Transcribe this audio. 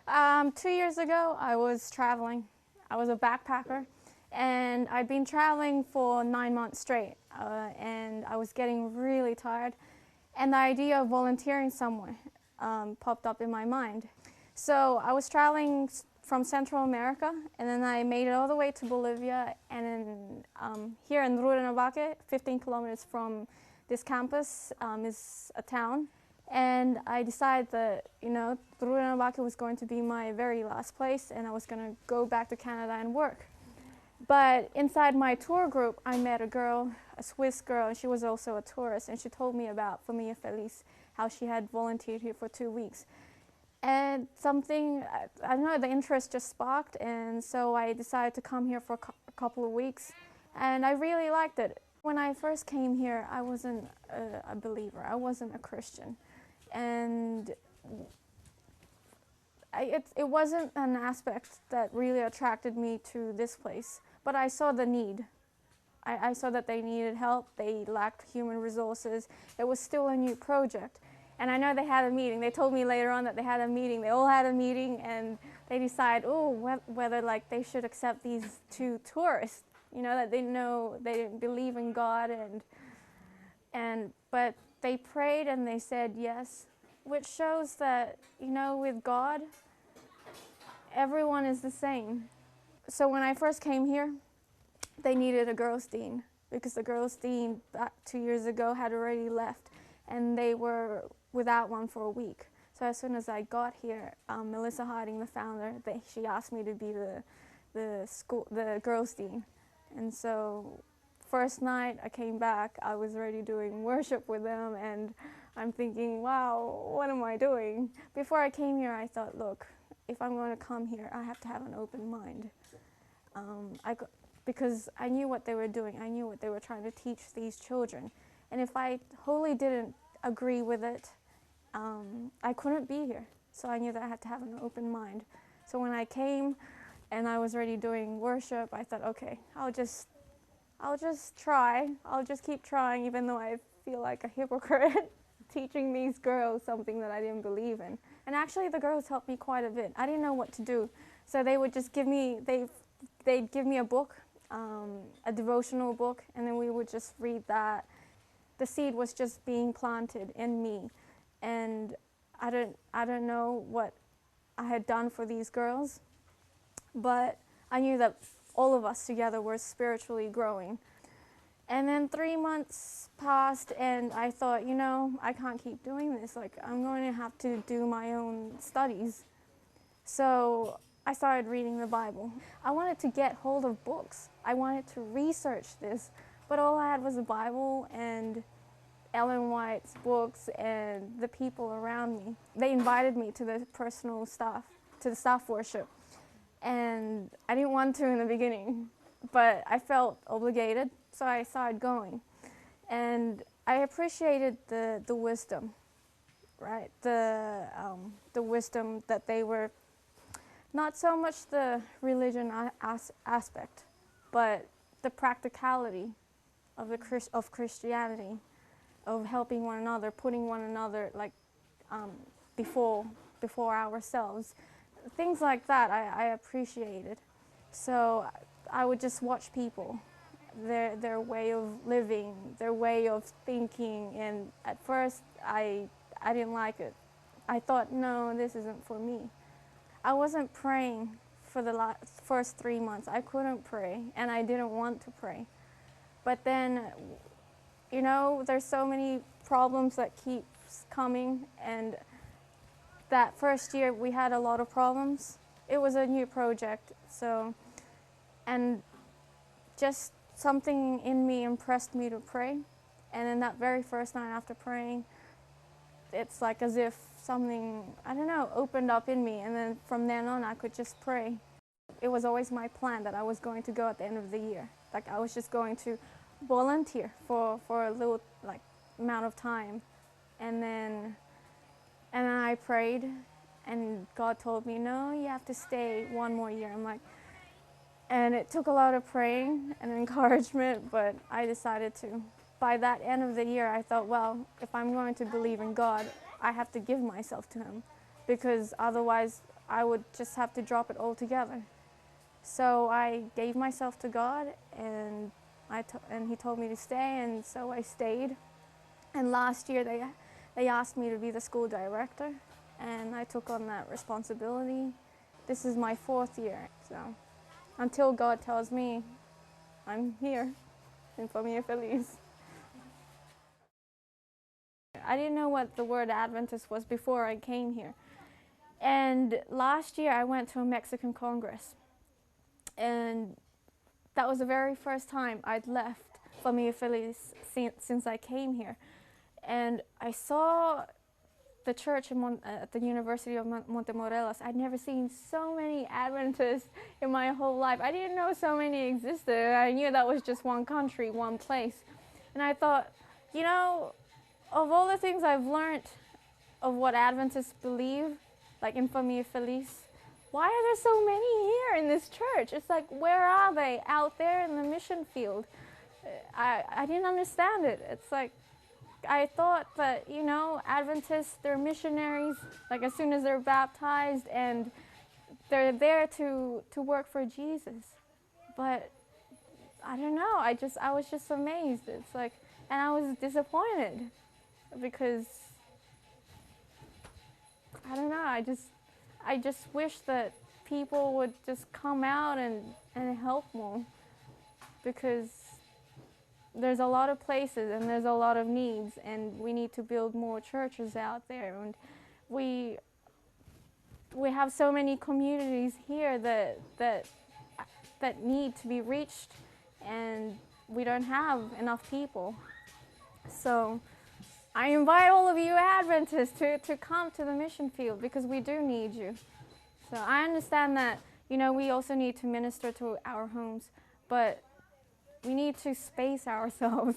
2 years ago, I was traveling. I was a backpacker, and I'd been traveling for 9 months straight, and I was getting really tired. And the idea of volunteering somewhere popped up in my mind. So I was traveling from Central America, and then I made it all the way to Bolivia, and then here in Rurrenabaque, 15 kilometers from this campus, is a town. And I decided that, Rurrenabaque was going to be my very last place, and I was going to go back to Canada and work. But inside my tour group, I met a girl, a Swiss girl, and she was also a tourist, and she told me about Familia, Feliz, how she had volunteered here for 2 weeks. And something, I don't know, the interest just sparked, and so I decided to come here for a couple of weeks, and I really liked it. When I first came here, I wasn't a believer, I wasn't a Christian, and it wasn't an aspect that really attracted me to this place, but I saw the need. I saw that they needed help, they lacked human resources. It was still a new project. And I know they had a meeting. They told me later on that they had a meeting. They all had a meeting, and they decided, whether like they should accept these two tourists. That they didn't believe in God, but they prayed and they said yes, which shows that with God, everyone is the same. So when I first came here, they needed a girls' dean because the girls' dean back 2 years ago had already left, and they were without one for a week. So as soon as I got here, Melissa Harding, the founder, she asked me to be the girls' dean. And so first night I came back, I was already doing worship with them, and I'm thinking, wow, what am I doing? Before I came here, I thought, look, if I'm going to come here, I have to have an open mind. Because I knew what they were doing. I knew what they were trying to teach these children. And if I wholly didn't agree with it, I couldn't be here. So I knew that I had to have an open mind. So when I came and I was already doing worship, I thought, okay, I'll just try. I'll just keep trying, even though I feel like a hypocrite teaching these girls something that I didn't believe in. And actually the girls helped me quite a bit. I didn't know what to do. So they would just give me, they'd give me a book, a devotional book, and then we would just read that. The seed was just being planted in me, and I don't know what I had done for these girls, but I knew that all of us together were spiritually growing. And then 3 months passed, and I thought, I can't keep doing this. Like, I'm going to have to do my own studies. So I started reading the Bible. I wanted to get hold of books. I wanted to research this, but all I had was the Bible and Ellen White's books and the people around me. They invited me to the personal staff, to the staff worship, and I didn't want to in the beginning, but I felt obligated, so I started going. And I appreciated the wisdom, right? The wisdom that they were, not so much the religion aspect, but the practicality of Christianity, of helping one another, putting one another before ourselves. Things like that I appreciated. So I would just watch people, their way of living, their way of thinking, and at first I didn't like it. I thought, no, this isn't for me. I wasn't praying for the first 3 months. I couldn't pray, and I didn't want to pray. But then, there's so many problems that keep coming, and that first year we had a lot of problems. It was a new project, and just something in me impressed me to pray. And then that very first night after praying, it's like as if something, opened up in me, and then from then on I could just pray. It was always my plan that I was going to go at the end of the year. Like, I was just going to volunteer for a little amount of time, and then I prayed, and God told me, no, you have to stay one more year. And it took a lot of praying and encouragement, but I decided to. By that end of the year, I thought, well, if I'm going to believe in God, I have to give myself to Him, because otherwise I would just have to drop it all together. So I gave myself to God, and He told me to stay, and so I stayed. And last year they asked me to be the school director, and I took on that responsibility. This is my 4th year, so until God tells me I'm here in Familia Feliz. I didn't know what the word Adventist was before I came here. And last year I went to a Mexican Congress, and that was the very first time I'd left Familia Feliz since I came here. And I saw the church at the University of Montemorelos. I'd never seen so many Adventists in my whole life. I didn't know so many existed. I knew that was just one country, one place. And I thought, you know, of all the things I've learned of what Adventists believe, like in Familia Feliz, why are there so many here in this church? It's like, where are they? Out there in the mission field. I didn't understand it. It's like, I thought that, you know, Adventists, they're missionaries, like as soon as they're baptized, and they're there to work for Jesus. But I don't know, I was just amazed. It's like, and I was disappointed because, I don't know, I just wish that people would just come out and help more, because there's a lot of places and there's a lot of needs, and we need to build more churches out there. And we have so many communities here that need to be reached, and we don't have enough people. So I invite all of you Adventists to come to the mission field, because we do need you. So I understand that, you know, we also need to minister to our homes, but we need to space ourselves.